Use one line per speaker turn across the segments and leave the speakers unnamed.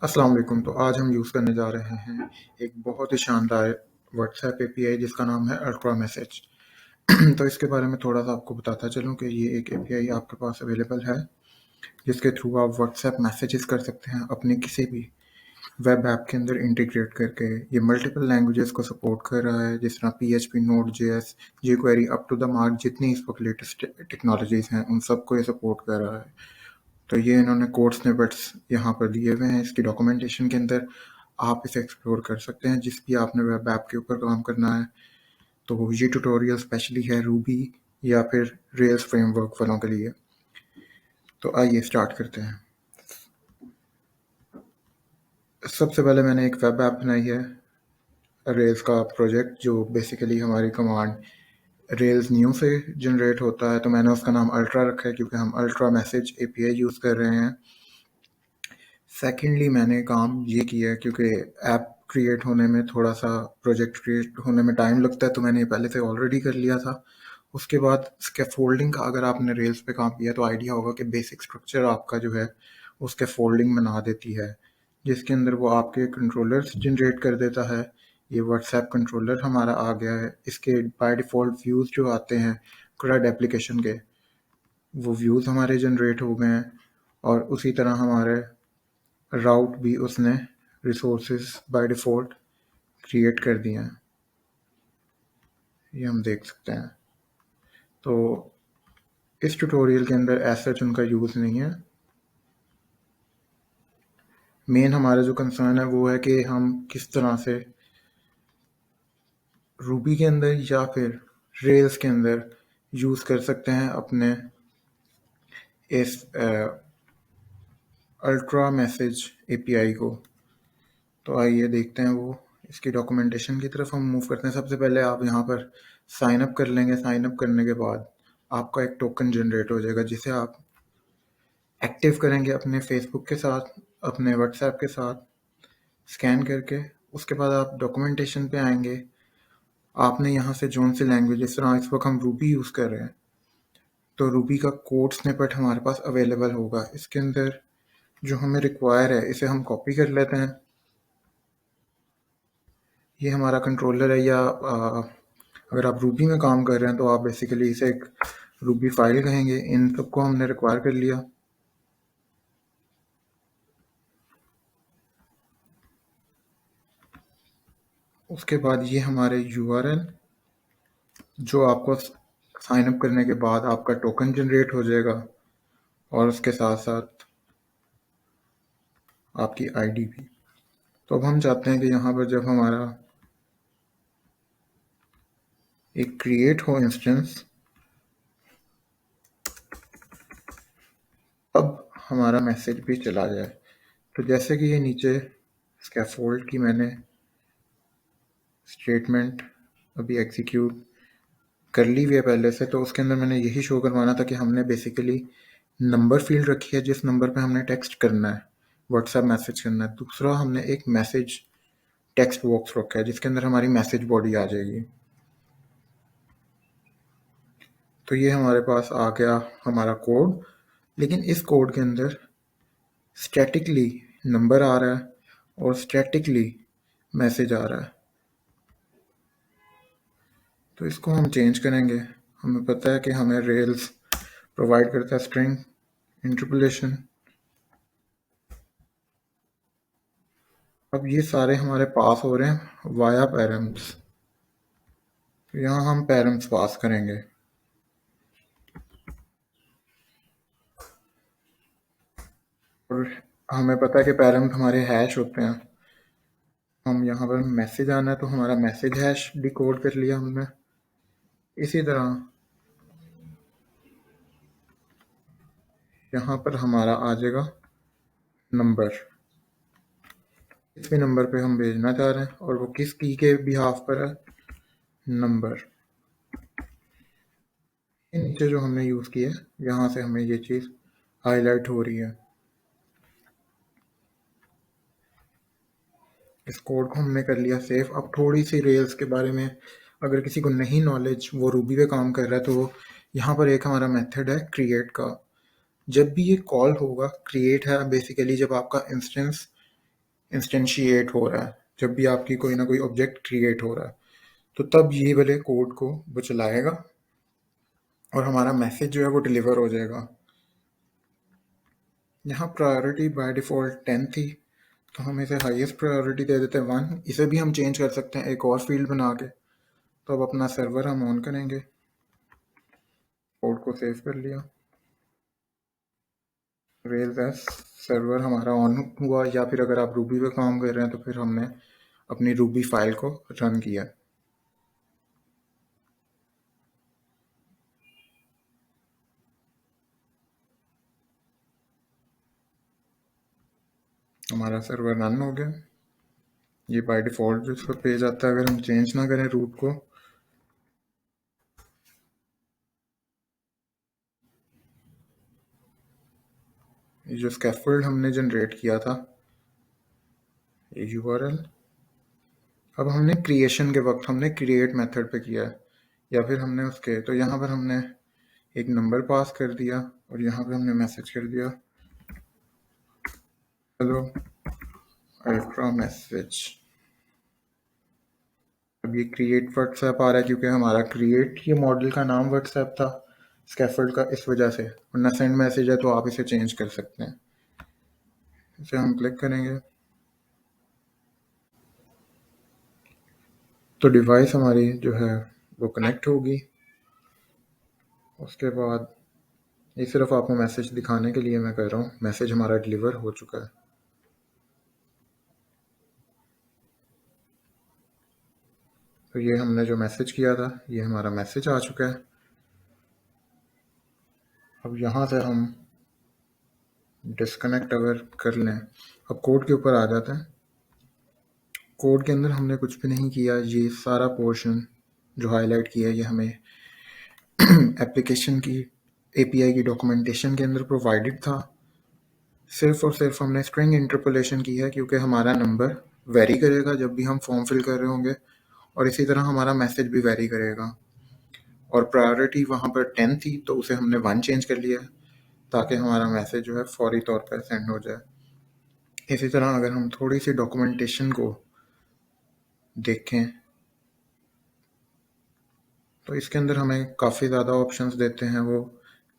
अस्सलाम वालेकुम। तो आज हम यूज़ करने जा रहे हैं एक बहुत ही शानदार व्हाट्सएप एपीआई जिसका नाम है अल्ट्रा मैसेज। तो इसके बारे में थोड़ा सा आपको बताता चलूँ कि ये एक एपीआई आपके पास अवेलेबल है जिसके थ्रू आप व्हाट्सएप मैसेजेस कर सकते हैं अपने किसी भी वेब ऐप के अंदर इंटीग्रेट करके। ये मल्टीपल लैंग्वेजेस को सपोर्ट कर रहा है, जिस तरह PHP, node JS, jQuery, up to the mark जितनी इस वक्त लेटेस्ट टेक्नोलॉजीज हैं उन सबको ये सपोर्ट कर रहा है। तो ये इन्होंने कोड स्निपेट्स यहाँ पर दिए हुए हैं इसकी डॉक्यूमेंटेशन के अंदर। आप इसे एक्सप्लोर कर सकते हैं जिस भी आपने वेब ऐप के ऊपर काम करना है। तो ये ट्यूटोरियल स्पेशली है रूबी या फिर रेल्स फ्रेमवर्क वालों के लिए। तो आइए स्टार्ट करते हैं। सबसे पहले मैंने एक वेब ऐप बनाई है रेल्स का प्रोजेक्ट, जो बेसिकली हमारी कमांड रेल्स न्यू से जनरेट होता है। तो मैंने उसका नाम अल्ट्रा रखा है क्योंकि हम अल्ट्रा मैसेज एपीआई यूज़ कर रहे हैं। सेकेंडली मैंने काम ये किया है क्योंकि ऐप क्रिएट होने में थोड़ा सा, प्रोजेक्ट क्रिएट होने में टाइम लगता है, तो मैंने ये पहले से ऑलरेडी कर लिया था। उसके बाद स्कैफोल्डिंग का अगर आपने रेल्स पे काम किया तो आइडिया होगा कि बेसिक स्ट्रक्चर आपका जो है वो स्कैफोल्डिंग बना देती है, जिसके अंदर वो आपके कंट्रोलर्स जनरेट कर देता है। ये व्हाट्सएप कंट्रोलर हमारा आ गया है। इसके बाय डिफ़ॉल्ट व्यूज़ जो आते हैं क्रेड एप्लीकेशन के, वो व्यूज़ हमारे जनरेट हो गए हैं। और उसी तरह हमारे राउट भी उसने रिसोर्सेज बाय डिफ़ॉल्ट क्रिएट कर दिए हैं, ये हम देख सकते हैं। तो इस ट्यूटोरियल के अंदर एज सच उनका यूज़ नहीं है। मेन हमारा जो कंसर्न है वो है कि हम किस तरह से रूबी के अंदर या फिर रेल्स के अंदर यूज़ कर सकते हैं अपने इस अल्ट्रा मैसेज एपीआई को। तो आइए देखते हैं वो। इसकी डॉक्यूमेंटेशन की तरफ हम मूव करते हैं। सबसे पहले आप यहाँ पर साइन अप कर लेंगे। साइन अप करने के बाद आपका एक टोकन जनरेट हो जाएगा जिसे आप एक्टिव करेंगे अपने फेसबुक के साथ, अपने व्हाट्सएप के साथ स्कैन करके। उसके बाद आप डॉक्यूमेंटेशन पे आएंगे। आपने यहाँ से जोन सी लैंग्वेज, जिस तरह इस वक्त हम रूबी यूज़ कर रहे हैं, तो रूबी का कोड स्निपेट हमारे पास अवेलेबल होगा। इसके अंदर जो हमें रिक्वायर है इसे हम कॉपी कर लेते हैं। ये हमारा कंट्रोलर है, या अगर आप रूबी में काम कर रहे हैं तो आप बेसिकली इसे एक रूबी फाइल कहेंगे। इन सबको हमने रिक्वायर कर लिया। उसके बाद ये हमारे यूआरएल, जो आपको साइन अप करने के बाद आपका टोकन जनरेट हो जाएगा, और उसके साथ साथ आपकी आईडी भी। तो अब हम चाहते हैं कि यहाँ पर जब हमारा एक क्रिएट हो इंस्टेंस, अब हमारा मैसेज भी चला जाए। तो जैसे कि ये नीचे स्कैफोल्ड की मैंने स्टेटमेंट अभी एग्जीक्यूट कर ली हुई है पहले से, तो उसके अंदर मैंने यही शो करवाना था कि हमने बेसिकली नंबर फील्ड रखी है जिस नंबर पे हमने टेक्स्ट करना है, व्हाट्सएप मैसेज करना है। दूसरा हमने एक मैसेज टेक्स्ट बॉक्स रखा है जिसके अंदर हमारी मैसेज बॉडी आ जाएगी। तो ये हमारे पास आ गया हमारा कोड, लेकिन इस कोड के अंदर स्टैटिकली नंबर आ रहा है और स्टैटिकली मैसेज आ रहा है। तो इसको हम चेंज करेंगे। हमें पता है कि हमें रेल्स प्रोवाइड करता है स्ट्रिंग इंटरपोलेशन। अब ये सारे हमारे पास हो रहे हैं वाया पैरम्स। तो यहाँ हम पैरम्स पास करेंगे। और हमें पता है कि पैरम्स हमारे हैश होते हैं। हम यहाँ पर मैसेज आना है तो हमारा मैसेज हैश डिकोड कर लिया हमने। इसी तरह यहाँ पर हमारा आ जाएगा नंबर। इस भी नंबर पे हम भेजना चाह रहे हैं और वो किस की के बिहाफ पर है, नंबर। नीचे जो हमने यूज़ किया है यहाँ से हमें ये चीज़ हाईलाइट हो रही है। इस कोड को हमने कर लिया सेव। अब थोड़ी सी रेल्स के बारे में अगर किसी को नहीं नॉलेज, वो रूबी पे काम कर रहा है, तो यहाँ पर एक हमारा मेथड है क्रिएट का। जब भी ये कॉल होगा, क्रिएट है बेसिकली जब आपका इंस्टेंस इंस्टेंशिएट हो रहा है, जब भी आपकी कोई ना कोई ऑब्जेक्ट क्रिएट हो रहा है, तो तब ये वाले कोड को वो चलाएगा और हमारा मैसेज जो है वो डिलीवर हो जाएगा। यहाँ प्रायोरिटी बाय डिफ़ॉल्ट 10 थी, तो हम इसे हाईएस्ट प्रायोरिटी दे देते हैं 1। इसे भी हम चेंज कर सकते हैं एक और फील्ड बना के। तो अब अपना सर्वर हम ऑन करेंगे, कोड को सेव कर लिया, रेल्स एस सर्वर हमारा ऑन हुआ। या फिर अगर आप रूबी पे काम कर रहे हैं तो फिर हमने अपनी रूबी फाइल को रन किया। हमारा सर्वर रन हो गया। ये बाय डिफ़ॉल्ट जो इसका पेज आता है, अगर हम चेंज ना करें रूट को, ये जो स्कैफोल्ड हमने जनरेट किया था, ये यूआरएल, अब हमने क्रिएशन के वक्त हमने क्रिएट मेथड पे किया है, या फिर हमने उसके, तो यहाँ पर हमने एक नंबर पास कर दिया और यहाँ पे हमने मैसेज कर दिया, हेलो अल्ट्रा मैसेज। अब ये क्रिएट व्हाट्सएप आ रहा है क्योंकि हमारा क्रिएट ये मॉडल का नाम व्हाट्सएप था स्कैफोल्ड का, इस वजह से। वरना सेंड मैसेज है तो आप इसे चेंज कर सकते हैं। इसे हम क्लिक करेंगे तो डिवाइस हमारी जो है वो कनेक्ट होगी। उसके बाद ये सिर्फ आपको मैसेज दिखाने के लिए मैं कर रहा हूँ, मैसेज हमारा डिलीवर हो चुका है। तो ये हमने जो मैसेज किया था, ये हमारा मैसेज आ चुका है। अब यहाँ से हम डिस्कनेक्ट अगर कर लें, अब कोड के ऊपर आ जाते हैं। कोड के अंदर हमने कुछ भी नहीं किया, ये सारा पोर्शन जो हाईलाइट किया है ये हमें एप्लीकेशन की एपीआई की डॉक्यूमेंटेशन के अंदर प्रोवाइडेड था। सिर्फ और सिर्फ हमने स्ट्रिंग इंटरपोलेशन की है क्योंकि हमारा नंबर वेरी करेगा जब भी हम फॉर्म फिल कर रहे होंगे, और इसी तरह हमारा मैसेज भी वेरी करेगा। और प्रायोरिटी वहाँ पर 10 थी तो उसे हमने 1 चेंज कर लिया ताकि हमारा मैसेज जो है फौरी तौर पर सेंड हो जाए। इसी तरह अगर हम थोड़ी सी डॉक्यूमेंटेशन को देखें तो इसके अंदर हमें काफ़ी ज़्यादा ऑप्शंस देते हैं। वो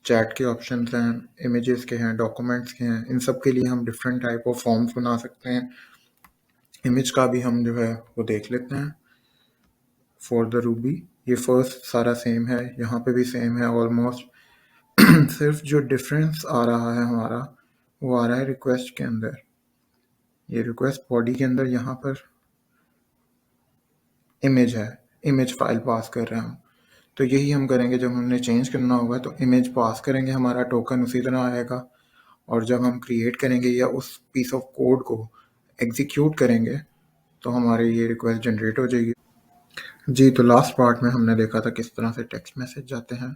चैट के ऑप्शंस हैं, इमेजेस के हैं, डॉक्यूमेंट्स के हैं। इन सब के लिए हम डिफरेंट टाइप ऑफ फॉर्म्स बना सकते हैं। इमेज का भी हम जो है वो देख लेते हैं। फॉर द रूबी ये फर्स्ट सारा सेम है, यहाँ पे भी सेम है ऑलमोस्ट। सिर्फ जो डिफरेंस आ रहा है हमारा वो आ रहा है रिक्वेस्ट के अंदर। ये रिक्वेस्ट बॉडी के अंदर यहाँ पर इमेज है, इमेज फाइल पास कर रहे हैं हम। तो यही हम करेंगे जब हमने चेंज करना होगा, तो इमेज पास करेंगे, हमारा टोकन उसी तरह आएगा। और जब हम क्रिएट करेंगे या उस पीस ऑफ कोड को एग्जीक्यूट करेंगे तो हमारे ये रिक्वेस्ट जनरेट हो जाएगी। जी, तो लास्ट पार्ट में हमने देखा था किस तरह से टेक्स्ट मैसेज जाते हैं।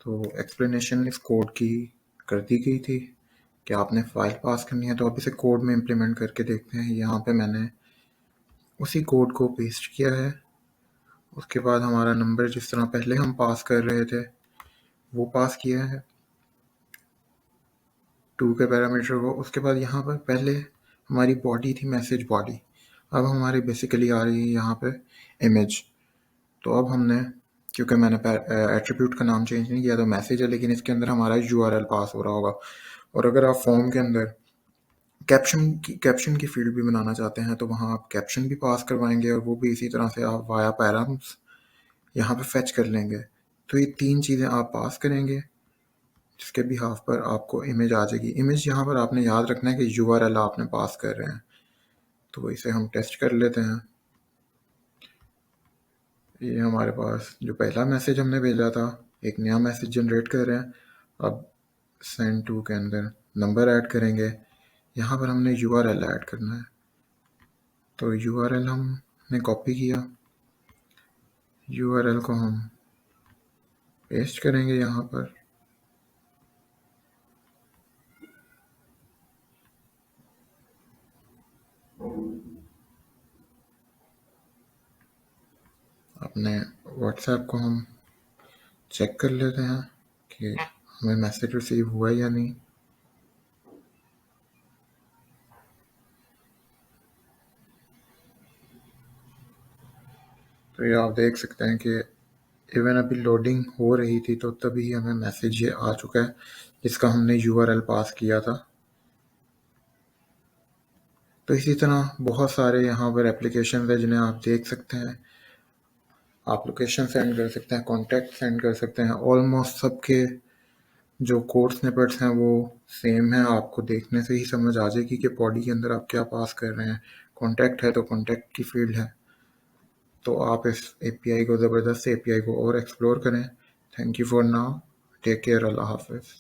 तो एक्सप्लेनेशन इस कोड की कर दी गई थी कि आपने फाइल पास करनी है, तो आप इसे कोड में इम्प्लीमेंट करके देखते हैं। यहाँ पे मैंने उसी कोड को पेस्ट किया है। उसके बाद हमारा नंबर जिस तरह पहले हम पास कर रहे थे वो पास किया है 2 के पैरामीटर को। उसके बाद यहाँ पर पहले हमारी बॉडी थी मैसेज बॉडी, अब हमारी बेसिकली आ रही है यहाँ पे इमेज। तो अब हमने, क्योंकि मैंने एट्रीब्यूट का नाम चेंज नहीं किया तो मैसेज है, लेकिन इसके अंदर हमारा यूआरएल पास हो रहा होगा। और अगर आप फॉर्म के अंदर कैप्शन की फील्ड भी बनाना चाहते हैं तो वहाँ आप कैप्शन भी पास करवाएंगे और वो भी इसी तरह से आप वाया पैराम्स यहाँ पे फेच कर लेंगे। तो ये 3 चीज़ें आप पास करेंगे जिसके भी हाफ पर आपको इमेज आ जाएगी। इमेज यहाँ पर आपने याद रखना है कि यूआरएल आपने पास कर रहे हैं। तो इसे हम टेस्ट कर लेते हैं। ये हमारे पास जो पहला मैसेज हमने भेजा था, एक नया मैसेज जनरेट कर रहे हैं। अब सेंड टू के अंदर नंबर ऐड करेंगे, यहाँ पर हमने यूआरएल ऐड करना है। तो यूआरएल हमने कॉपी किया, यूआरएल को हम पेस्ट करेंगे यहाँ पर। अपने व्हाट्सएप को हम चेक कर लेते हैं कि हमें मैसेज रिसीव हुआ या नहीं। तो ये आप देख सकते हैं कि इवन अभी लोडिंग हो रही थी तो तभी हमें मैसेज ये आ चुका है जिसका हमने यूआरएल पास किया था। तो इसी तरह बहुत सारे यहाँ पर एप्लीकेशन है जिन्हें आप देख सकते हैं। आप लोकेशन सेंड कर सकते हैं, कॉन्टैक्ट सेंड कर सकते हैं। ऑलमोस्ट सबके जो कोड स्निपेट्स हैं वो सेम है, आपको देखने से ही समझ आ जाएगी कि बॉडी के अंदर आप क्या पास कर रहे हैं। कॉन्टैक्ट है तो कॉन्टैक्ट की फील्ड है, तो आप इस एपीआई को ज़बरदस्त एपीआई को और एक्सप्लोर करें। Thank you for now, take care, अल्लाह हाफिज़।